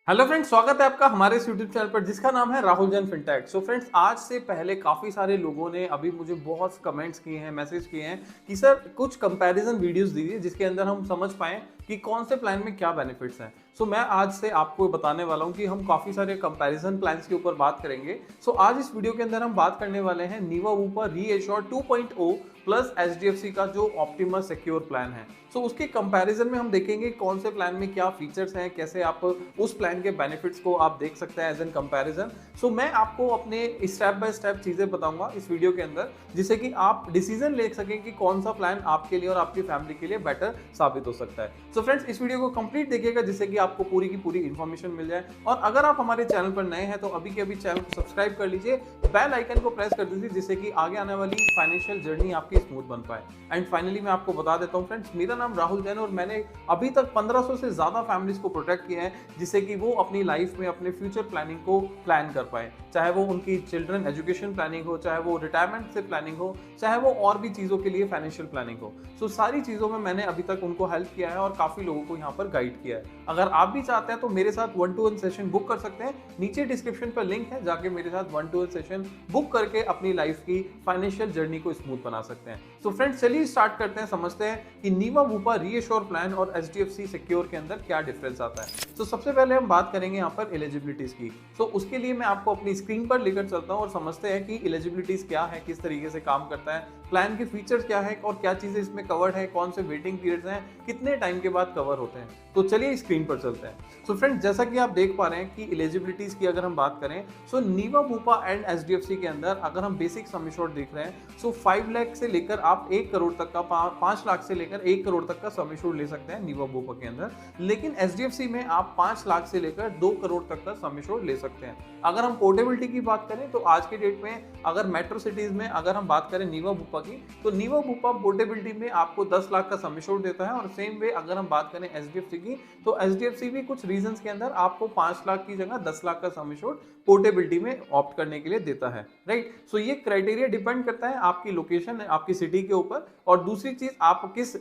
Hello friends, स्वागत है आपका हमारे इस यूट्यूब चैनल पर जिसका नाम है Rahul Jain fintech. So friends, आज से पहले काफ़ी सारे लोगों ने अभी मुझे बहुत कमेंट्स किए हैं, मैसेज किए हैं कि सर कुछ कंपैरिजन वीडियोस दीजिए जिसके अंदर हम समझ पाएँ कि कौन से प्लान में क्या बेनिफिट्स हैं। सो मैं आज से आपको बताने वाला हूं कि हम काफ़ी सारे कंपैरिजन प्लान्स के ऊपर बात करेंगे। सो आज इस वीडियो के अंदर हम बात करने वाले हैं नीवा वूपा रीएश्योर 2.0 प्लस एचडीएफसी का जो ऑप्टिमा सिक्योर प्लान है। सो उसके कंपैरिजन में हम देखेंगे कौन से प्लान में क्या फीचर्स हैं, कैसे आप उस प्लान के बेनिफिट्स को आप देख सकते हैं एज एन कंपैरिजन। सो मैं आपको अपने स्टेप बाय स्टेप चीज़ें बताऊंगा इस वीडियो के अंदर, जिससे कि आप डिसीजन ले सकें कि कौन सा प्लान आपके लिए और आपकी फैमिली के लिए बेटर साबित हो सकता है। सो फ्रेंड्स, इस वीडियो को कंप्लीट देखिएगा जिससे कि आपको पूरी की पूरी इन्फॉर्मेशन मिल जाए। और अगर आप हमारे चैनल पर नए हैं तो अभी के अभी चैनल को सब्सक्राइब कर लीजिए, बेल आइकन को प्रेस कर दीजिए, जिससे कि आगे आने वाली फाइनेंशियल जर्नी आपकी स्मूथ बन पाए। एंड फाइनली मैं आपको बता देता हूँ फ्रेंड्स, मेरा नाम राहुल जैन और मैंने अभी तक 1500 से ज्यादा फैमिलीज को प्रोटेक्ट किया है, जिससे कि वो अपनी लाइफ में अपने फ्यूचर प्लानिंग को प्लान कर पाए। चाहे वो उनकी चिल्ड्रन एजुकेशन प्लानिंग हो, चाहे वो रिटायरमेंट से प्लानिंग हो, चाहे वो और भी चीज़ों के लिए फाइनेंशियल प्लानिंग हो। सो सारी चीज़ों में मैंने अभी तक उनको हेल्प किया है और काफ़ी लोगों को यहाँ पर गाइड किया है। अगर आप भी चाहते हैं तो मेरे साथ 1-to-1 सेशन बुक कर सकते हैं। नीचे डिस्क्रिप्शन पर लिंक है, जाके मेरे साथ 1-to-1 सेशन बुक करके अपनी लाइफ की फाइनेंशियल जर्नी को स्मूथ बना सकते हैं। तो फ्रेंड्स, चलिए स्टार्ट करते हैं, समझते हैं कि नीवा वूपा रीएश्योर प्लान और एचडीएफसी सिक्योर के अंदर क्या डिफरेंस आता है। तो सबसे पहले हम बात करेंगे यहाँ पर एलिजिबिलिटीज की। तो उसके लिए मैं आपको अपनी स्क्रीन पर लेकर चलता हूँ और समझते हैं कि एलिजिबिलिटीज क्या है, किस तरीके से काम करता है, प्लान के फीचर्स क्या है और क्या चीजें इसमें कवर्ड है, कौन से वेटिंग पीरियड्स हैं, कितने टाइम के बाद कवर होते हैं। तो चलिए स्क्रीन पर चलते हैं। सो फ्रेंड्स, जैसा कि आप देख पा रहे हैं कि एलिजिबिलिटीज की अगर हम बात करें, सो नीवा वूपा एंड एचडीएफसी के अंदर अगर हम बेसिक सम एश्योर्ड देख रहे हैं, सो 5 लाख से लेकर आप 1 करोड़ तक का, 5 लाख से लेकर 1 करोड़ तक का सम एश्योर्ड ले सकते हैं नीवा वूपा के अंदर। लेकिन एचडीएफसी में आप 5 लाख से लेकर 2 करोड़ तक का सम एश्योर्ड ले सकते हैं। अगर हम पोर्टेबिलिटी की बात करें तो आज के डेट में अगर मेट्रो सिटीज में अगर हम बात करें नीवा वूपा की, तो नीवा वूपा पोर्टेबिलिटी में आपको 10 लाख का सम एश्योर्ड देता है। और सेम वे अगर हम बात करें एचडीएफसी की, तो एचडीएफसी भी कुछ रीजंस के अंदर आपको 5 लाख की जगह 10 लाख का सम एश्योर्ड पोर्टेबिलिटी में ऑप्ट करने के लिए देता है। राइट। सो ये क्राइटेरिया डिपेंड करता है आपकी लोकेशन, आपकी सिटी के ऊपर, और दूसरी चीज आप किस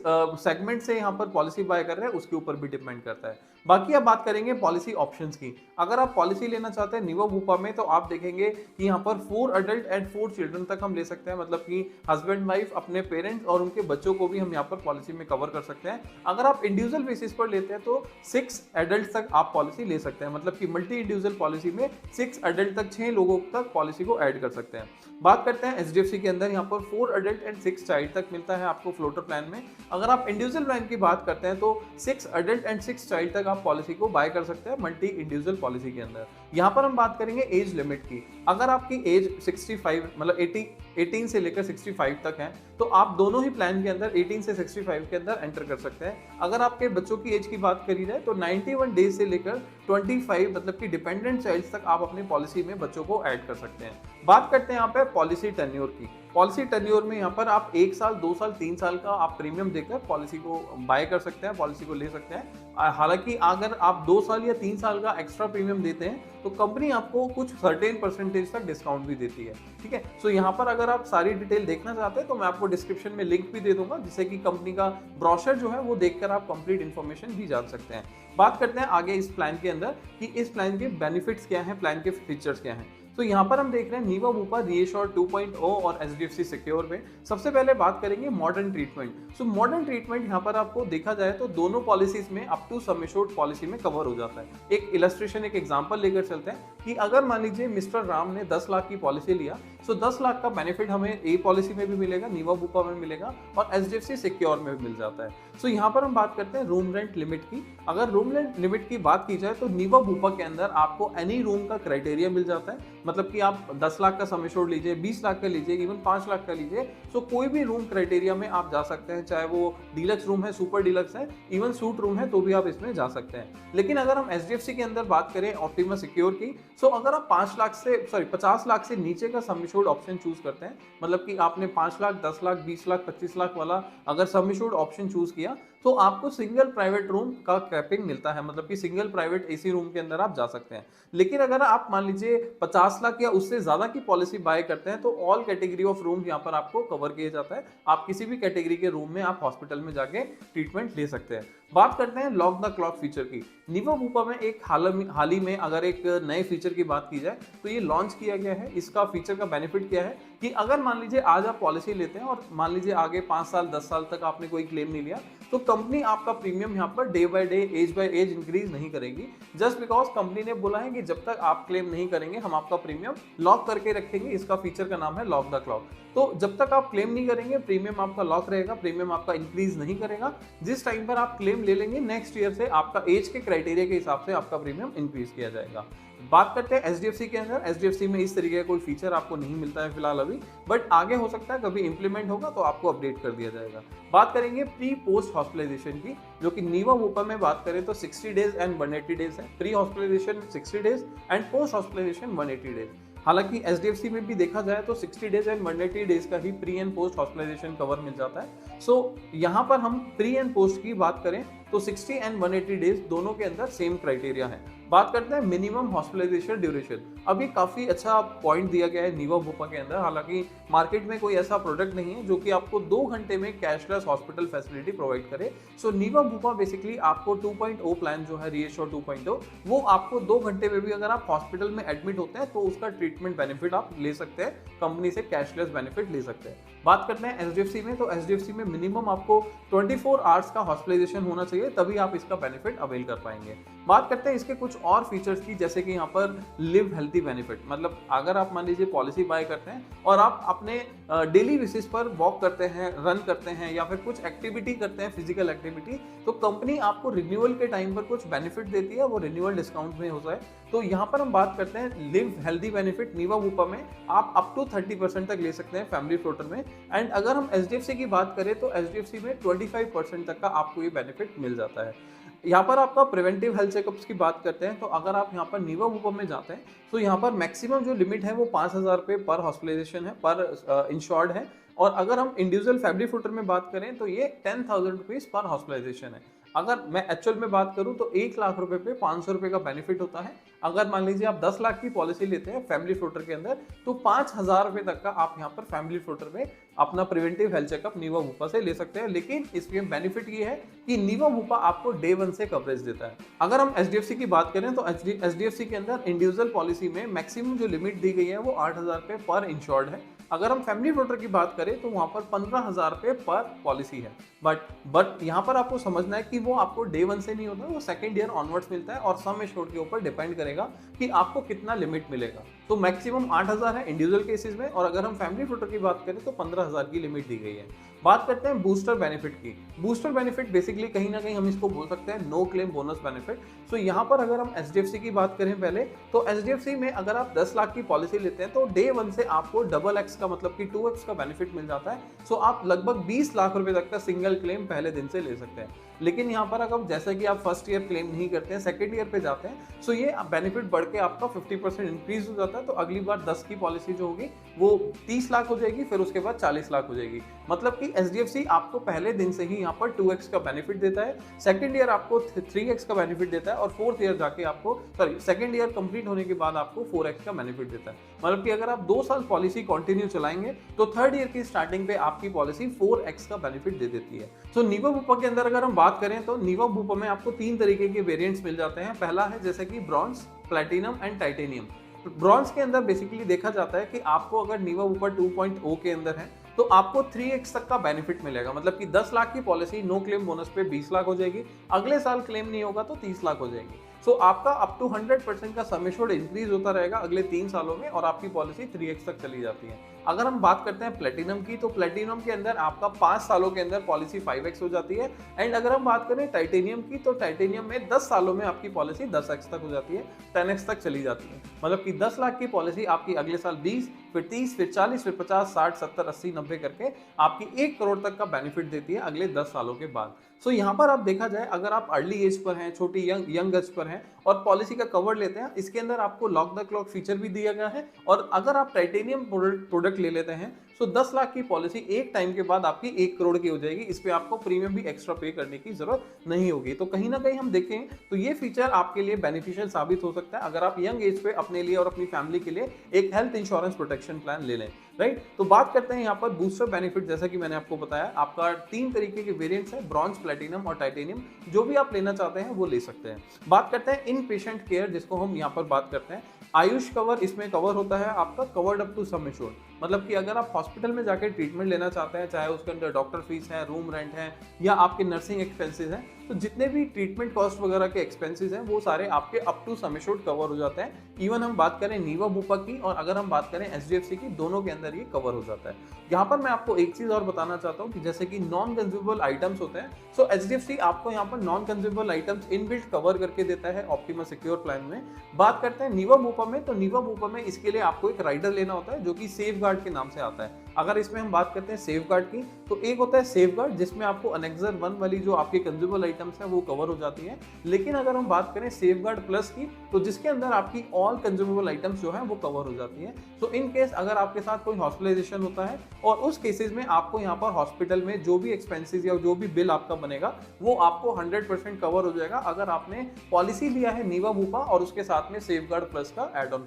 सेगमेंट से यहाँ पर पॉलिसी बाय कर रहे हैं उसके ऊपर भी डिपेंड करता है। बाकी अब बात करेंगे पॉलिसी ऑप्शंस की। अगर आप पॉलिसी लेना चाहते हैं नीवा वूपा में, तो आप देखेंगे कि यहाँ पर 4 अडल्ट एंड 4 चिल्ड्रन तक हम ले सकते हैं, मतलब कि हस्बैंड वाइफ, अपने पेरेंट्स और उनके बच्चों को भी हम यहाँ पर पॉलिसी में कवर कर सकते हैं। अगर आप इंडिविजुअल बेसिस पर लेते हैं तो 6 एडल्ट तक आप पॉलिसी ले सकते हैं, मतलब कि मल्टी इंडिविजुअल पॉलिसी में 6 एडल्ट तक, 6 लोगों तक पॉलिसी को ऐड कर सकते हैं। बात करते हैं एचडीएफसी के अंदर, यहाँ पर 4 अडल्ट एंड 6 चाइल्ड तक मिलता है आपको फ्लोटर प्लान में। अगर आप इंडिविजुअल प्लान की बात करते हैं तो 6 अडल्ट एंड 6 चाइल्ड तक आप पॉलिसी को बाय कर सकते हैं मल्टी इंडिविजुअल पॉलिसी के अंदर। यहाँ पर हम बात करेंगे एज लिमिट की। अगर आपकी एज 65 मतलब 18 से लेकर 65 तक है, तो आप दोनों ही प्लान के अंदर 18 से 65 के अंदर एंटर कर सकते हैं। अगर आपके बच्चों की एज की बात करी जाए तो 91 डेज से लेकर 25 मतलब कि डिपेंडेंट चाइल्ड तक आप अपनी पॉलिसी में बच्चों को ऐड कर सकते हैं। बात करते हैं यहाँ पे पॉलिसी टेन्योर की। पॉलिसी टेन्योर में यहाँ पर आप 1 साल, 2 साल, 3 साल का आप प्रीमियम देकर पॉलिसी को बाय कर सकते हैं, पॉलिसी को ले सकते हैं। हालांकि अगर आप 2 साल या 3 साल का एक्स्ट्रा प्रीमियम देते हैं तो कंपनी आपको कुछ सर्टेन परसेंटेज तक डिस्काउंट भी देती है। ठीक है। सो यहाँ पर अगर आप सारी डिटेल देखना चाहते हैं तो मैं आपको डिस्क्रिप्शन में लिंक भी दे दूंगा, जिससे कि कंपनी का ब्रोशर जो है वो देखकर आप कंप्लीट इन्फॉर्मेशन भी जान सकते हैं। बात करते हैं आगे इस प्लान के अंदर कि इस प्लान के बेनिफिट्स क्या हैं, प्लान के फीचर्स क्या हैं। तो यहाँ पर हम देख रहे हैं नीवा वूपा रीएश्योर 2.0 और एचडीएफसी सिक्योर में। सबसे पहले बात करेंगे modern treatment. So modern treatment यहाँ पर आपको देखा जाए तो दोनों पॉलिसीज में up to sum assured policy में कवर हो जाता है। एक इलस्ट्रेशन, एक एग्जांपल लेकर चलते हैं कि अगर मान लीजिए मिस्टर राम ने 10 लाख की पॉलिसी लिया, सो 10 लाख का बेनिफिट हमें ए पॉलिसी में भी मिलेगा, नीवा वूपा में मिलेगा और एचडीएफसी सिक्योर में भी मिल जाता है। सो यहाँ पर हम बात करते हैं रूम रेंट लिमिट की। अगर रूम रेंट लिमिट की बात की जाए तो नीवा वूपा के अंदर आपको एनी रूम का क्राइटेरिया मिल जाता है, मतलब कि आप 10 लाख का सम एश्योर्ड लीजिए, 20 लाख का लीजिए, इवन 5 लाख का लीजिए, सो कोई भी रूम क्राइटेरिया में आप जा सकते हैं, चाहे वो डीलक्स रूम है, सुपर डीलक्स है, इवन सूट रूम है, तो भी आप इसमें जा सकते हैं। लेकिन अगर हम एचडीएफसी के अंदर बात करें ऑप्टिमा सिक्योर की, सो अगर आप 50 लाख से नीचे का सम एश्योर्ड ऑप्शन चूज करते हैं, मतलब कि आपने 5 लाख, 10 लाख, 20 लाख, 25 लाख वाला अगर सम एश्योर्ड ऑप्शन चूज किया, तो आपको सिंगल प्राइवेट रूम का कैपिंग मिलता है, मतलब कि सिंगल प्राइवेट एसी रूम के अंदर आप जा सकते हैं। लेकिन अगर आप मान लीजिए 50 लाख या उससे ज्यादा की पॉलिसी बाय करते हैं तो ऑल कैटेगरी ऑफ रूम यहाँ पर आपको कवर किया जाता है। आप किसी भी कैटेगरी के रूम में आप हॉस्पिटल में जाके ट्रीटमेंट ले सकते हैं। बात करते हैं लॉक द क्लॉक फीचर की। निवा बुपा में एक हाल ही में अगर एक नए फीचर की बात की जाए तो ये लॉन्च किया गया है। इसका फीचर का बेनिफिट क्या है कि अगर मान लीजिए आज आप पॉलिसी लेते हैं और मान लीजिए आगे 5 साल 10 साल तक आपने कोई क्लेम नहीं लिया, तो कंपनी आपका प्रीमियम यहाँ पर day by day age by age increase नहीं करेगी। जस्ट बिकॉज कंपनी ने बोला है कि जब तक आप क्लेम नहीं करेंगे हम आपका प्रीमियम लॉक करके रखेंगे। इसका फीचर का नाम है लॉक द क्लॉक। तो जब तक आप क्लेम नहीं करेंगे प्रीमियम आपका लॉक रहेगा, प्रीमियम आपका इंक्रीज नहीं करेगा। जिस टाइम पर आप क्लेम ले लेंगे नेक्स्ट ईयर से आपका एज के क्राइटेरिया के हिसाब से आपका प्रीमियम इंक्रीज किया जाएगा। बात करते हैं एचडीएफसी के अंदर। एचडीएफसी में इस तरीके का कोई फीचर आपको नहीं मिलता है फिलहाल अभी, बट आगे हो सकता है कभी इंप्लीमेंट होगा तो आपको अपडेट कर दिया जाएगा। बात करेंगे प्री पोस्ट हॉस्पिटलाइजेशन की, जो कि निवा बुपा में बात करें तो 60 डेज एंड 180 डेज है। Pre hospitalisation 60 days and post hospitalisation 180 days. हालांकि एचडीएफसी में भी देखा जाए तो 60 डेज एंड 180 डेज का ही pre and post hospitalisation cover मिल जाता है। सो यहाँ पर हम प्री एंड पोस्ट की बात करें तो 60 एंड 180 डेज दोनों के अंदर सेम क्राइटेरिया है। बात करते हैं मिनिमम हॉस्पिटलाइजेशन ड्यूरेशन। अभी काफी अच्छा पॉइंट दिया गया है निवा बुपा के अंदर। हालांकि मार्केट में कोई ऐसा प्रोडक्ट नहीं है जो कि आपको 2 घंटे में कैशलेस हॉस्पिटल फैसिलिटी प्रोवाइड करे। सो निवा बुपा बेसिकली आपको 2.0 प्लान जो है रीएश्योर 2.0, वो आपको 2 घंटे में भी अगर आप हॉस्पिटल में एडमिट होते हैं तो उसका ट्रीटमेंट बेनिफिट आप ले सकते हैं, कंपनी से कैशलेस बेनिफिट ले सकते हैं। बात करते हैं एचडीएफसी में, तो एचडीएफसी में मिनिमम आपको 24 आवर्स का हॉस्पिटलाइजेशन होना चाहिए, तभी आप इसका बेनिफिट अवेल कर पाएंगे। बात करते हैं इसके कुछ और फीचर्स की, जैसे कि यहाँ पर लिव हेल्थी बेनिफिट। मतलब अगर आप मान लीजिए पॉलिसी बाय करते हैं और आप अपने डेली बेसिस पर वॉक करते हैं, रन करते हैं या फिर कुछ एक्टिविटी करते हैं, फिजिकल एक्टिविटी, तो कंपनी आपको रिन्यूअल के टाइम पर कुछ बेनिफिट देती है, वो रिन्यूअल डिस्काउंट में होता है। तो यहाँ पर हम बात करते हैं लिव हेल्थी बेनिफिट। निवा बुपा में आप अप टू 30% तक ले सकते हैं फैमिली फ्लोटर में। एंड अगर हम एचडीएफसी की बात करें तो एचडीएफसी में 25% तक का आपको ये बेनिफिट मिल जाता है। यहाँ पर आपका प्रिवेंटिव हेल्थ चेकअप्स की बात करते हैं तो अगर आप यहाँ पर निवा बुपा में जाते हैं तो यहाँ पर मैक्सिमम जो लिमिट है वो 5,000 रुपये पर हॉस्पिटलाइजेशन है, पर इंश्योर्ड है। और अगर हम इंडिविजुअल फैमिली फ्लोटर में बात करें तो ये 10,000 रुपीज पर हॉस्पिटलाइजेशन है। अगर मैं एक्चुअल में बात करूं तो 1 लाख रुपए पे 500 रुपए का बेनिफिट होता है। अगर मान लीजिए आप 10 लाख की पॉलिसी लेते हैं फैमिली फ्लोटर के अंदर तो 5,000 रुपए तक का आप यहाँ पर फैमिली फ्लोटर में अपना प्रिवेंटिव हेल्थ चेकअप निवा बुपा से ले सकते हैं। लेकिन इसमें बेनिफिट ये है कि निवा बुपा आपको डे 1 से कवरेज देता है। अगर हम एचडीएफसी की बात करें तो एचडीएफसी के अंदर इंडिविजुअल पॉलिसी में मैक्सिमम जो लिमिट दी गई है वो 8,000 रुपए पर इंश्योर्ड है। अगर हम फैमिली फ्लोटर की बात करें तो वहां पर 15,000 रुपए पर पॉलिसी है। बट यहाँ पर आपको समझना है कि वो आपको डे 1 से नहीं होता, वो सेकंड ईयर ऑनवर्ड्स मिलता है और सम एश्योर्ड के ऊपर डिपेंड करेगा कि आपको कितना लिमिट मिलेगा। तो मैक्सिमम 8,000 है इंडिविजुअल केसेस में, और अगर हम फैमिली फ्लोटर की बात करें तो 15,000 की लिमिट दी गई है। बात करते हैं बूस्टर बेनिफिट की। बूस्टर बेनिफिट बेसिकली कहीं ना कहीं हम इसको बोल सकते हैं नो क्लेम बोनस बेनिफिट। सो यहाँ पर अगर हम एचडीएफसी की बात करें पहले, तो एचडीएफसी में अगर आप 10 लाख की पॉलिसी लेते हैं तो डे 1 से आपको डबल एक्स का मतलब कि 2x का बेनिफिट मिल जाता है। सो आप लगभग 20 लाख रुपए तक का सिंगल क्लेम पहले दिन से ले सकते हैं। लेकिन यहाँ पर अगर जैसा कि आप फर्स्ट ईयर क्लेम नहीं करते हैं, सेकंड ईयर पे जाते हैं, सो ये बेनिफिट बढ़ के आपका 50% इंक्रीज हो जाता है। तो अगली बार 10 की पॉलिसी जो होगी वो 30 लाख हो जाएगी, फिर उसके बाद 40 लाख हो जाएगी। मतलब कि एचडीएफसी आपको पहले दिन से ही यहाँ पर 2x का बेनिफिट देता है, सेकंड ईयर आपको 3x का बेनिफिट देता है, और फोर्थ ईयर जाके आपको सेकंड ईयर कंप्लीट होने के बाद आपको 4x का बेनिफिट देता है। मतलब कि अगर आप 2 साल पॉलिसी कंटिन्यू चलाएंगे तो थर्ड ईयर की स्टार्टिंग पे आपकी पॉलिसी 4x का बेनिफिट दे देती है। सो निवा बुपा के अंदर अगर हम बात करें तो निवा बुपा में आपको 3 तरीके के वेरिएंट्स मिल जाते हैं। पहला है जैसे कि bronze, platinum and titanium. Bronze के अंदर बेसिकली देखा जाता है कि आपको अगर निवा बुपा 2.0 के अंदर है तो आपको 3x तक का बेनिफिट मिलेगा। मतलब कि 10 लाख की पॉलिसी नो क्लेम बोनस पे 20 लाख हो जाएगी, अगले साल क्लेम नहीं होगा तो 30 लाख हो जाएगी। सो आपका अप टू 100% का सम एश्योर्ड इंक्रीज होता रहेगा अगले 3 सालों में, और आपकी पॉलिसी 3x तक चली जाती है। अगर हम बात करते हैं प्लैटिनम की, तो प्लैटिनम के अंदर आपका 5 सालों के अंदर पॉलिसी 5x हो जाती है। एंड अगर हम बात करें टाइटेनियम की, तो टाइटेनियम में 10 सालों में आपकी पॉलिसी 10x तक हो जाती है, 10x तक चली जाती है। मतलब कि 10 लाख की पॉलिसी आपकी अगले साल 20, फिर 30, फिर 40, फिर 50, 60, 70, 80, 90 करके आपकी 1 करोड़ तक का बेनिफिट देती है अगले 10 सालों के बाद। सो यहाँ पर आप देखा जाए अगर आप अर्ली एज पर हैं, छोटी यंग एज पर हैं और पॉलिसी का कवर लेते हैं, इसके अंदर आपको लॉक द क्लॉक फीचर भी दिया गया है। और अगर आप टाइटेनियम प्रोडक्ट ले लेते हैं सो 10 लाख की पॉलिसी एक टाइम के बाद आपकी 1 करोड़ की हो जाएगी। इस पे आपको प्रीमियम भी एक्स्ट्रा पे करने की जरूरत नहीं होगी। तो कहीं ना कहीं हम देखें तो ये फीचर आपके लिए बेनिफिशियल साबित हो सकता है अगर आप यंग एज पे अपने लिए और अपनी फैमिली के लिए एक हेल्थ इंश्योरेंस प्रोटेक्शन प्लान ले लें, राइट। तो बात करते हैं यहाँ पर बूस्टर बेनिफिट। जैसा कि मैंने आपको बताया, आपका 3 तरीके के वेरिएंट्स हैं, ब्रॉन्ज, प्लेटिनम और टाइटेनियम। जो भी आप लेना चाहते हैं वो ले सकते हैं। बात करते हैं इन पेशेंट केयर, जिसको हम यहाँ पर बात करते हैं। आयुष कवर इसमें कवर होता है आपका, covered up to sum assured. मतलब कि अगर आप हॉस्पिटल में जाकर ट्रीटमेंट लेना चाहते हैं, चाहे उसके अंदर डॉक्टर फीस है, रूम रेंट है या आपके नर्सिंग एक्सपेंसेस हैं, तो जितने भी ट्रीटमेंट कॉस्ट वगैरह के एक्सपेंसेस हैं वो सारे आपके up to sum assured cover हो जाते हैं। इवन हम बात करें नीवा बुपा की और अगर हम बात करें एचडीएफसी की, दोनों के अंदर ये कवर हो जाता है। यहाँ पर मैं आपको एक चीज और बताना चाहता हूँ कि जैसे कि नॉन कंज्यूमेबल आइटम्स होते हैं, सो एचडीएफसी आपको यहाँ पर non consumable items inbuilt cover करके देता है ऑप्टिमा सिक्योर प्लान में। बात करते हैं नीवा बुपा में, तो नीवा बुपा में इसके लिए आपको एक राइडर लेना होता है जो कि सेफ गार्ड के नाम से आता है। अगर इसमें हम बात करते हैं सेफ गार्ड की, तो एक होता है सेफ गार्ड जिसमें आपको अनेक्सर 1 वाली जो आपके कंज्यूमेबल आइटम्स है वो कवर हो जाती है। लेकिन अगर हम बात करें सेफ गार्ड प्लस की, तो जिसके अंदर आपकी ऑल कंज्यूमेबल आइटम्स जो है वो कवर हो जाती है। तो इन केस अगर आपके साथ कोई हॉस्पिटलाइजेशन होता है और उस केसेस में आपको यहाँ पर हॉस्पिटल में जो भी एक्सपेंसेस या जो भी बिल आपका बनेगा वो आपको 100% कवर हो जाएगा अगर आपने पॉलिसी लिया है नीवा बुपा और उसके साथ में सेफ गार्ड प्लस का एड ऑन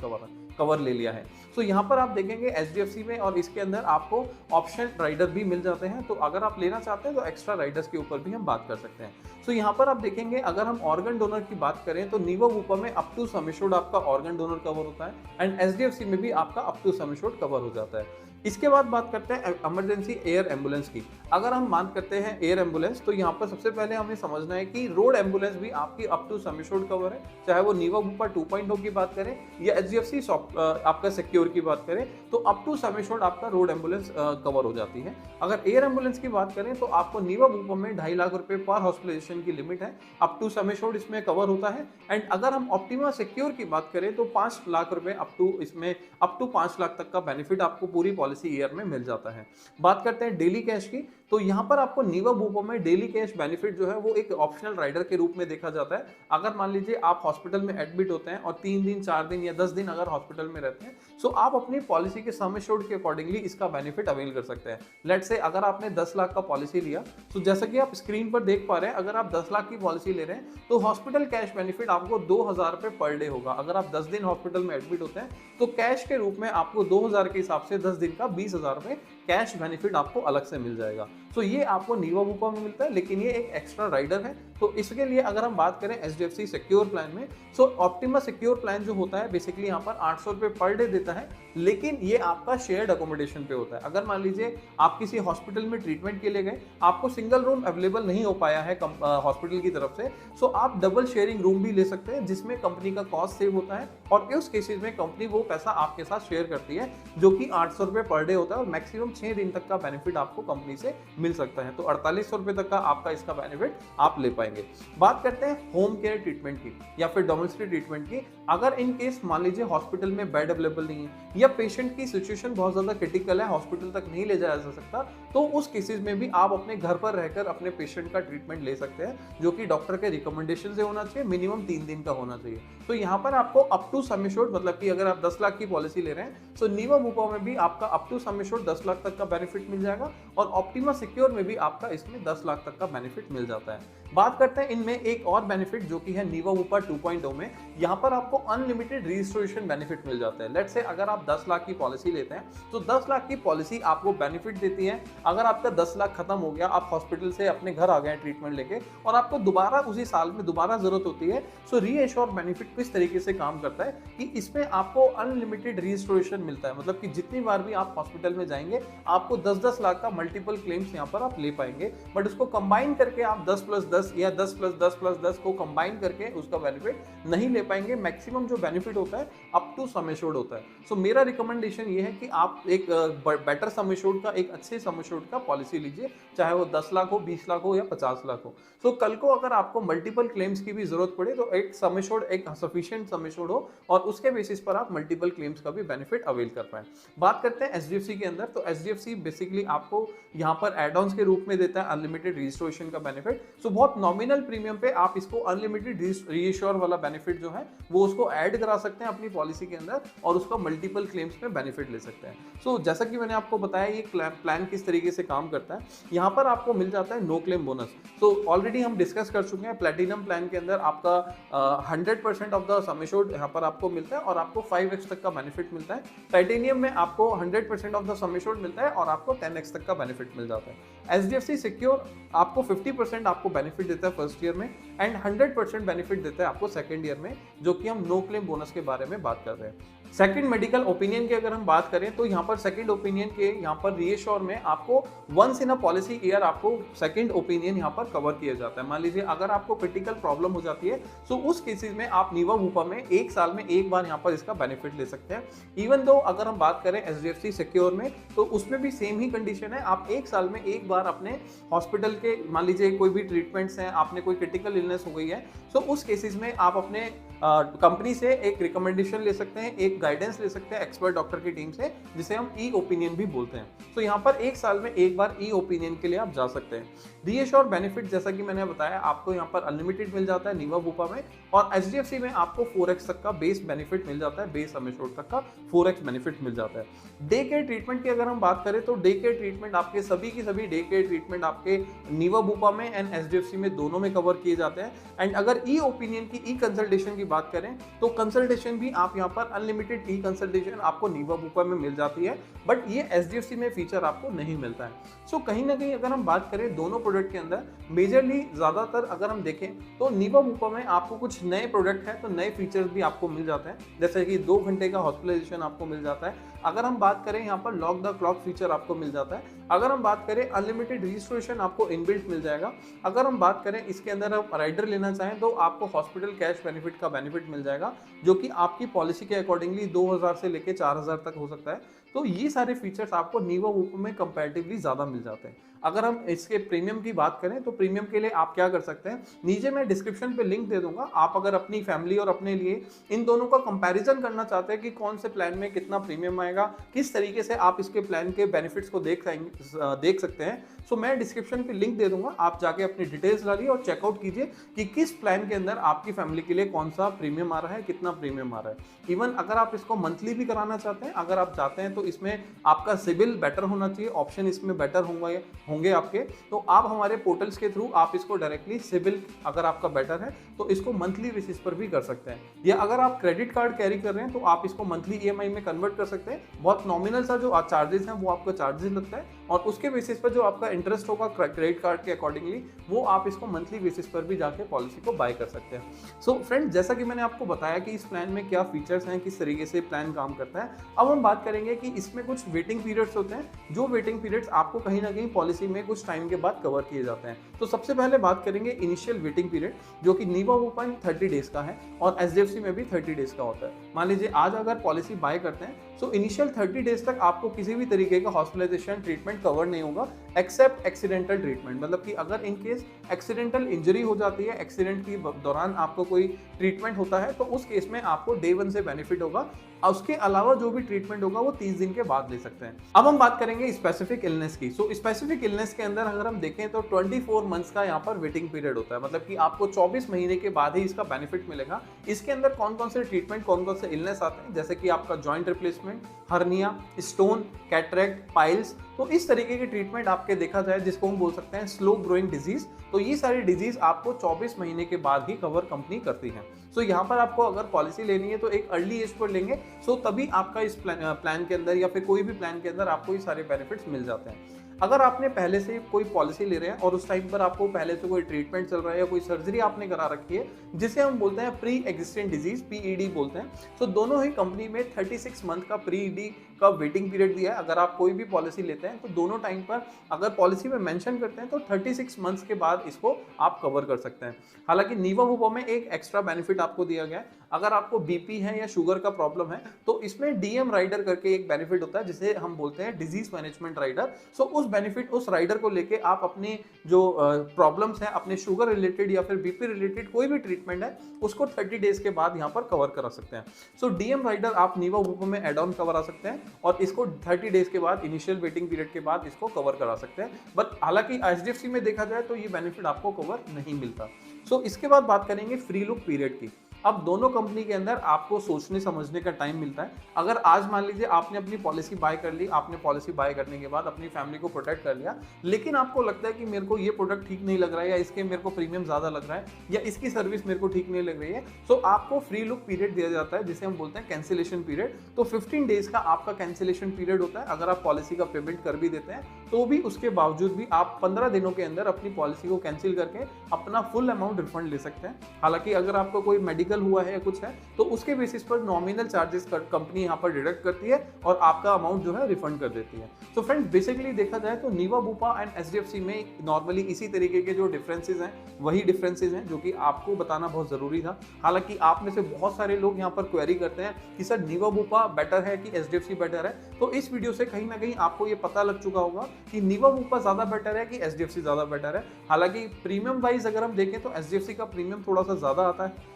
कवर ले लिया है। सो यहाँ पर आप देखेंगे एचडीएफसी में और इसके अंदर आपको ऑप्शन राइडर भी मिल जाते हैं। तो अगर आप लेना चाहते हैं तो एक्स्ट्रा राइडर्स के ऊपर भी हम बात कर सकते हैं। सो यहाँ पर आप देखेंगे अगर हम ऑर्गन डोनर की बात करें तो नीवा बुपा में अप टू सम एश्योर्ड आपका ऑर्गन डोनर कवर होता है एंड एचडीएफसी में भी आपका up to sum assured cover हो जाता है। इसके बाद बात करते हैं इमरजेंसी एयर एम्बुलेंस की। अगर हम मान करते हैं एयर एम्बुलेंस, तो यहाँ पर सबसे पहले हमें समझना है कि रोड एम्बुलेंस भी आपकी up to sum assured cover है, चाहे वो नीवा बुपा 2.0 की बात करें या एचडीएफसी आपका सिक्योर की बात करें, तो अप टू सम एश्योर्ड आपका रोड एम्बुलेंस कवर हो जाती है। अगर एयर एम्बुलेंस की बात करें तो आपको नीवा बुपा में 2.5 लाख रुपए पर हॉस्पिटलाइजेशन की लिमिट है, अप टू सम एश्योर्ड इसमें कवर होता है। एंड अगर हम ऑप्टिमा सिक्योर की बात करें तो 5 लाख रुपए अप टू 5 लाख तक का बेनिफिट आपको पूरी पॉलिसी ईयर में मिल जाता है। बात करते हैं डेली कैश की, तो यहाँ पर आपको नीवा बुपा में डेली कैश बेनिफिट जो है वो एक ऑप्शनल राइडर के रूप में देखा जाता है। अगर मान लीजिए आप हॉस्पिटल में एडमिट होते हैं और 3 दिन 4 दिन या 10 दिन अगर हॉस्पिटल में रहते हैं, सो आप अपनी पॉलिसी के सम एश्योर्ड के अकॉर्डिंगली इसका बेनिफिट अवेल कर सकते हैं। लेट्स से अगर आपने 10 लाख का पॉलिसी लिया, तो जैसा कि आप स्क्रीन पर देख पा रहे हैं, अगर आप 10 लाख की पॉलिसी ले रहे हैं तो हॉस्पिटल कैश बेनिफिट आपको 2000 रुपए पर डे होगा। अगर आप 10 दिन हॉस्पिटल में एडमिट होते हैं तो कैश के रूप में आपको 2000 के हिसाब से 10 दिन का 20,000 रुपए कैश बेनिफिट आपको अलग से मिल जाएगा। तो ये आपको नीवा बुपा में मिलता है, लेकिन ये एक एक्स्ट्रा राइडर है। तो इसके लिए अगर हम बात करें एचडीएफसी सिक्योर प्लान में, सो ऑप्टिमा सिक्योर प्लान जो होता है बेसिकली यहाँ पर 800 रुपए पर डे देता है, लेकिन ये आपका शेयर्ड अकोमोडेशन पे होता है। अगर मान लीजिए आप किसी हॉस्पिटल में ट्रीटमेंट के लिए गए, आपको सिंगल रूम अवेलेबल नहीं हो पाया है हॉस्पिटल की तरफ से, सो आप डबल शेयरिंग रूम भी ले सकते हैं जिसमें कंपनी का कॉस्ट सेव होता है और उस केसेस में कंपनी वो पैसा आपके साथ शेयर करती है जो कि 800 रुपए पर डे होता है और मैक्सिमम 6 दिन तक का बेनिफिट आपको कंपनी से मिल सकता है। तो 4800 रुपए तक का आपका इसका बेनिफिट आप ले पाएंगे। बात करते हैं होम केयर ट्रीटमेंट की या फिर डोमेस्टिक ट्रीटमेंट की। अगर इन केस मान लीजिए हॉस्पिटल में बेड अवेलेबल नहीं है या पेशेंट की सिचुएशन बहुत ज्यादा क्रिटिकल है, हॉस्पिटल तक नहीं ले जाया जा सकता, तो उस केसेस में भी आप अपने घर पर रहकर अपने पेशेंट का ट्रीटमेंट ले सकते हैं, जो कि डॉक्टर के रिकमेंडेशन से होना चाहिए, मिनिमम 3 दिन का होना चाहिए। तो यहाँ पर आपको अप टू सम एश्योर्ड, मतलब कि अगर आप 10 लाख की पॉलिसी ले रहे हैं, तो नीवा बुपा में भी आपका up to sum assured 10 lakh तक का बेनिफिट मिल जाएगा और ऑप्टिमा सिक्योर में भी आपका इसमें 10 लाख तक का बेनिफिट मिल जाता है। बात करते हैं इनमें एक और बेनिफिट जो कि है नीवा बुपा 2.0 में। यहाँ पर आपको अनलिमिटेड रजिस्ट्रेशन बेनिफिट मिल जाता है। लेट्स से अगर आप 10 लाख की पॉलिसी लेते हैं तो 10 लाख की पॉलिसी आपको बेनिफिट देती है। अगर आपका 10 लाख खत्म हो गया, आप हॉस्पिटल से अपने घर आ गए ट्रीटमेंट लेके और आपको दोबारा उसी साल में दोबारा जरूरत होती है, सो रीएश्योर बेनिफिट किस तरीके से काम करता है कि इसमें आपको अनलिमिटेड रजिस्ट्रेशन मिलता है। मतलब कि जितनी बार भी आप हॉस्पिटल में जाएंगे आपको 10-10 लाख का मल्टीपल क्लेम्स यहाँ पर आप ले पाएंगे, बट उसको कंबाइन करके आप 10+10 या 10+10+10 को कंबाइन करके उसका बेनिफिट नहीं ले पाएंगे। मैक्सिमम जो बेनिफिट होता है अप टू सम एश्योर्ड होता है। सो मेरा रिकमेंडेशन ये है कि आप एक बेटर सम एश्योर्ड का, एक अच्छे सम एश्योर्ड का पॉलिसी लीजिए, चाहे वो 10 लाख हो, 20 लाख हो या 50 लाख हो। सो कल को अगर आपको मल्टीपल क्लेम्स की भी जरूरत पड़े तो एक सम एश्योर्ड, एक सफिशिएंट सम एश्योर्ड हो और उसके बेसिस पर आप मल्टीपल क्लेम्स का भी बेनिफिट अवेल कर पाए। बात करते हैं एचडीएफसी के अंदर, तो एचडीएफसी बेसिकली आपको यहाँ पर एड ऑन्स के रूप में देता है अनलिमिटेड रजिस्ट्रेशन का बेनिफिट। सो बहुत बहुत नॉमिनल प्रीमियम पे आप इसको अनलिमिटेड रीएश्योर वाला बेनिफिट जो है वो उसको ऐड करा सकते हैं अपनी पॉलिसी के अंदर और उसका मल्टीपल क्लेम्स में बेनिफिट ले सकते हैं। सो जैसा कि मैंने आपको बताया ये प्लान किस तरीके से काम करता है, यहाँ पर आपको मिल जाता है नो क्लेम बोनस। तो ऑलरेडी हम डिस्कस कर चुके हैं, प्लेटिनम प्लान के अंदर आपका 100% ऑफ द सम एश्योर्ड यहाँ पर आपको मिलता है और आपको 5x तक का बेनिफिट मिलता है। टाइटेनियम में आपको 100% ऑफ द सम एश्योर्ड मिलता है और आपको 10x तक का बेनिफिट मिल जाता है। एचडीएफसी सिक्योर आपको 50% आपको बेनिफिट देता है फर्स्ट ईयर में एंड 100% बेनिफिट देता है आपको सेकंड ईयर में, जो कि हम नो क्लेम बोनस के बारे में बात कर रहे हैं। सेकंड मेडिकल ओपिनियन की अगर हम बात करें तो यहाँ पर सेकंड ओपिनियन के यहाँ पर रीएश्योर में आपको once in a policy year आपको सेकंड ओपिनियन यहाँ पर कवर किया जाता है। मान लीजिए अगर आपको क्रिटिकल प्रॉब्लम हो जाती है तो उस केसेस में आप नीवा वूपा में एक साल में एक बार यहाँ पर इसका बेनिफिट ले सकते हैं। इवन दो अगर हम बात करें एचडीएफसी सिक्योर में तो उसमें भी सेम ही कंडीशन है, आप एक साल में एक बार अपने हॉस्पिटल के मान लीजिए कोई भी ट्रीटमेंट्स हैं, आपने कोई क्रिटिकल इलनेस हो गई है तो उस केसेस में आप अपने कंपनी से एक रिकमेंडेशन ले सकते हैं, एक गाइडेंस ले सकते हैं एक्सपर्ट डॉक्टर की टीम से, जिसे हम ई ओपिनियन भी बोलते हैं। तो यहाँ पर एक साल में एक बार ई ओपिनियन के लिए आप जा सकते हैं। रीएश्योर बेनिफिट जैसा कि मैंने बताया आपको यहाँ पर अनलिमिटेड मिल जाता है नीवा वूपा में, और एचडीएफसी में आपको 4x तक का बेस बेनिफिट मिल जाता है, बेस सम एश्योर्ड तक का 4x बेनिफिट मिल जाता है। डे केयर ट्रीटमेंट की अगर हम बात करें तो डे केयर ट्रीटमेंट आपके सभी की सभी डे केयर ट्रीटमेंट आपके नीवा वूपा में एंड एचडीएफसी में दोनों में कवर किए जाते हैं। एंड अगर ई ओपिनियन की ई कंसल्टेशन की बात करें तो कंसल्टेशन भी आप यहाँ पर अनलिमिटेड ई कंसल्टेशन आपको नीवा वूपा में मिल जाती है, बट ये एचडीएफसी में फीचर आपको नहीं मिलता है। सो कहीं ना कहीं अगर हम बात करें दोनों प्रोडक्ट के अंदर मेजरली ज्यादातर अगर हम देखें तो नीवा वूपा में आपको कुछ नए प्रोडक्ट है तो नए फीचर्स भी आपको मिल जाते हैं, जैसे कि 2 घंटे का हॉस्पिटलाइजेशन आपको मिल जाता है। अगर हम बात करें यहाँ पर लॉक द क्लॉक फीचर आपको मिल जाता है। अगर हम बात करें अनलिमिटेड रजिस्ट्रेशन आपको इनबिल्ट मिल जाएगा। अगर हम बात करें इसके अंदर आप राइडर लेना चाहें तो आपको हॉस्पिटल कैश बेनिफिट का बेनिफिट मिल जाएगा, जो कि आपकी पॉलिसी के अकॉर्डिंगली 2000 से लेके 4000 तक हो सकता है। तो ये सारे फीचर्स आपको नीवा वूपा में कंपैरेटिवली ज्यादा मिल जाते हैं। अगर हम इसके प्रीमियम की बात करें तो प्रीमियम के लिए आप क्या कर सकते हैं, नीचे मैं डिस्क्रिप्शन पे लिंक दे दूंगा। आप अगर अपनी फैमिली और अपने लिए इन दोनों का कंपैरिजन करना चाहते हैं कि कौन से प्लान में कितना प्रीमियम आएगा, किस तरीके से आप इसके प्लान के बेनिफिट्स को देख सकते हैं, सो मैं डिस्क्रिप्शन पे लिंक दे दूंगा। आप जाके अपनी डिटेल्स डालिए और चेकआउट कीजिए कि किस प्लान के अंदर आपकी फैमिली के लिए कौन सा प्रीमियम आ रहा है, कितना प्रीमियम आ रहा है। इवन अगर आप इसको मंथली भी कराना चाहते हैं, अगर आप चाहते हैं तो इसमें आपका सिविल बेटर होना चाहिए, ऑप्शन इसमें बेटर होंगे आपके, तो आप हमारे पोर्टल्स के थ्रू आप इसको डायरेक्टली सिविल अगर आपका बेटर है तो इसको मंथली बेसिस पर भी कर सकते हैं, या अगर आप क्रेडिट कार्ड कैरी कर रहे हैं तो आप इसको मंथली ईएमआई में कन्वर्ट कर सकते हैं। बहुत नॉमिनल सा जो चार्जेस हैं वो आपका चार्जेस लगता है और उसके बेसिस पर जो आपका इंटरेस्ट होगा क्रेडिट कार्ड के अकॉर्डिंगली वो आप इसको मंथली बेसिस पर भी जाके पॉलिसी को बाय कर सकते हैं। सो फ्रेंड्स, जैसा कि मैंने आपको बताया कि इस प्लान में क्या फीचर्स हैं, किस तरीके से प्लान काम करता है, अब हम बात करेंगे कि इसमें कुछ वेटिंग पीरियड्स होते हैं, जो वेटिंग पीरियड्स आपको कहीं ना कहीं पॉलिसी में कुछ टाइम के बाद कवर किए जाते हैं। तो सबसे पहले बात करेंगे इनिशियल वेटिंग पीरियड, जो कि नीवा वूपा 30 डेज का है और एचडीएफसी में भी 30 डेज का होता है। मान लीजिए आज अगर पॉलिसी बाय करते हैं तो इनिशियल 30 डेज तक आपको किसी भी तरीके का हॉस्पिटलाइजेशन ट्रीटमेंट कवर नहीं होगा एक्सेप्ट एक्सीडेंटल ट्रीटमेंट। मतलब कि अगर इन केस एक्सीडेंटल इंजरी हो जाती है, एक्सीडेंट के दौरान आपको कोई ट्रीटमेंट होता है, तो उस केस में आपको डे 1 से बेनिफिट होगा। उसके अलावा जो भी ट्रीटमेंट होगा वो 30 दिन के बाद ले सकते हैं। अब हम बात करेंगे स्पेसिफिक इलनेस की। सो स्पेसिफिक इलनेस के अंदर अगर हम देखें तो 24 मंथ्स का यहाँ पर वेटिंग पीरियड होता है, मतलब कि आपको 24 महीने के बाद ही इसका बेनिफिट मिलेगा। इसके अंदर कौन कौन से ट्रीटमेंट, कौन कौन से इलनेस आते हैं, जैसे कि आपका joint replacement, hernia, stone, cataract, piles, तो इस तरीके की ट्रीटमेंट आपके देखा जाए जिसको हम बोल सकते हैं स्लो ग्रोइंग डिजीज, तो ये सारी डिजीज आपको 24 महीने के बाद ही कवर कंपनी करती है। सो यहाँ पर आपको अगर पॉलिसी लेनी है तो एक अर्ली एज पर लेंगे, सो तभी आपका इस प्लान के अंदर या फिर कोई भी प्लान के अंदर आपको ये सारे बेनिफिट्स मिल जाते हैं। अगर आपने पहले से कोई पॉलिसी ले रहे हैं और उस टाइम पर आपको पहले से कोई ट्रीटमेंट चल रहा है या कोई सर्जरी आपने करा रखी है, जिसे हम बोलते हैं प्री एग्जिस्टेंट डिजीज, पीईडी बोलते हैं, तो दोनों ही कंपनी में 36 मंथ का प्रीईडी का वेटिंग पीरियड दिया है। अगर आप कोई भी पॉलिसी लेते हैं तो दोनों टाइम पर अगर पॉलिसी में मेंशन करते हैं तो 36 मंथ्स के बाद इसको आप कवर कर सकते हैं। हालांकि नीवा वूपा में एक एक्स्ट्रा बेनिफिट आपको दिया गया है, अगर आपको बीपी है या शुगर का प्रॉब्लम है तो इसमें डीएम राइडर करके एक बेनिफिट होता है, जिसे हम बोलते हैं डिजीज मैनेजमेंट राइडर। सो उस बेनिफिट, उस राइडर को लेके आप अपनी जो प्रॉब्लम्स हैं, अपने शुगर रिलेटेड या फिर बीपी रिलेटेड कोई भी ट्रीटमेंट है, उसको 30 डेज के बाद यहाँ पर कवर करा सकते हैं। सो डीएम राइडर आप नीवा वूपा में एड ऑन करा सकते हैं। और इसको 30 डेज के बाद, इनिशियल वेटिंग पीरियड के बाद इसको कवर करा सकते हैं। बट हालांकि एचडीएफसी में देखा जाए तो ये बेनिफिट आपको कवर नहीं मिलता। सो इसके बाद बात करेंगे फ्री लुक पीरियड की। अब दोनों कंपनी के अंदर आपको सोचने समझने का टाइम मिलता है। अगर आज मान लीजिए आपने अपनी पॉलिसी बाय कर ली, आपने पॉलिसी बाय करने के बाद अपनी फैमिली को प्रोटेक्ट कर लिया, लेकिन आपको लगता है कि मेरे को ये प्रोडक्ट ठीक नहीं लग रहा है, या इसके मेरे को प्रीमियम ज़्यादा लग रहा है, या इसकी सर्विस मेरे को ठीक नहीं लग रही है, तो आपको फ्री लुक पीरियड दिया जाता है, जिसे हम बोलते हैं कैंसिलेशन पीरियड। तो 15 डेज का आपका कैंसिलेशन पीरियड होता है। अगर आप पॉलिसी का पेमेंट कर भी देते हैं तो भी उसके बावजूद भी आप 15 दिनों के अंदर अपनी पॉलिसी को कैंसिल करके अपना फुल अमाउंट रिफंड ले सकते हैं। हालांकि अगर आपको कोई मेडिकल हुआ है या कुछ है तो उसके बेसिस पर नॉमिनल चार्जेस कंपनी यहाँ पर डिडक्ट करती है और आपका अमाउंट जो है रिफंड कर देती है। तो फ्रेंड्स बेसिकली देखा जाए तो नीवा बुपा एंड एचडीएफसी में नॉर्मली इसी तरीके के जो डिफरेंसेस हैं वही डिफरेंसेस हैं जो कि आपको बताना बहुत जरूरी था। हालांकि आप में से बहुत सारे लोग यहाँ पर क्वेरी करते हैं कि सर नीवा बुपा बेटर है कि एचडीएफसी बेटर है। तो इस वीडियो से कहीं ना कहीं आपको ये पता लग चुका होगा कि नीवा बुपा ज्यादा बेटर है कि एचडीएफसी ज्यादा बेटर है। हालांकि प्रीमियम वाइज अगर हम देखें तो एचडीएफसी का प्रीमियम थोड़ा सा ज्यादा आता है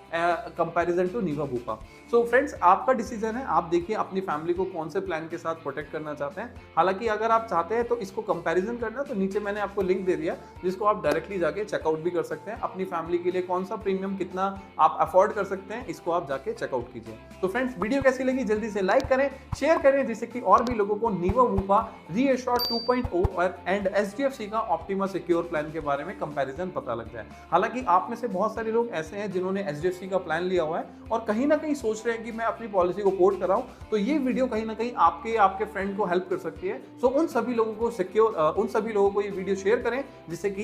comparison to Niva Bupa. So friends आपका डिसीजन है, आप देखिए अपनी फैमिली को कौन से प्लान के साथ प्रोटेक्ट करना चाहते हैं। हालांकि अगर आप चाहते हैं तो इसको कंपैरिजन करना तो नीचे मैंने आपको लिंक दे दिया जिसको आप डायरेक्टली जाके चेकआउट भी कर सकते हैं। अपनी फैमिली के लिए कौन सा प्रीमियम कितना आप अफोर्ड कर सकते हैं इसको आप जाके चेकआउट कीजिए। तो फ्रेंड्स वीडियो कैसी लगी जल्दी से लाइक करें, शेयर करें, जिससे कि और भी लोगों को नीवा बुपा, रीएश्योर 2.0 और एंड एचडीएफसी का ऑप्टिमा सिक्योर प्लान के बारे में कंपैरिजन पता लग जाए। हालांकि आप में से बहुत सारे लोग ऐसे हैं जिन्होंने एचडीएफसी का प्लान लिया हुआ है और कहीं ना कहीं सोच रहे हैं कि मैं अपनी पॉलिसी को पोर्ट कराऊं, तो ये वीडियो कहीं ना कहीं आपके फ्रेंड को हेल्प कर सकती है। सो उन सभी लोगों को ये वीडियो शेयर करें, जिससे कि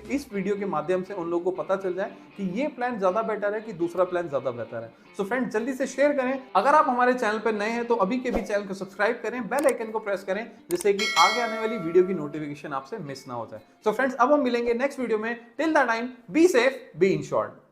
इस वीडियो के माध्यम से उन लोगों को पता चल जाए कि ये प्लान ज्यादा बेटर है कि दूसरा प्लान ज्यादा बेहतर है। सो फ्रेंड जल्दी से शेयर करें। अगर आप हमारे चैनल पर नए हैं तो अभी के भी चैनल को सब्सक्राइब करें, बेल आइकन को प्रेस करें, जिससे कि आगे आने वाली वीडियो की नोटिफिकेशन आपसे मिस ना हो जाए। सो फ्रेंड्स अब हम मिलेंगे नेक्स्ट वीडियो में। Till the time be safe, be insured.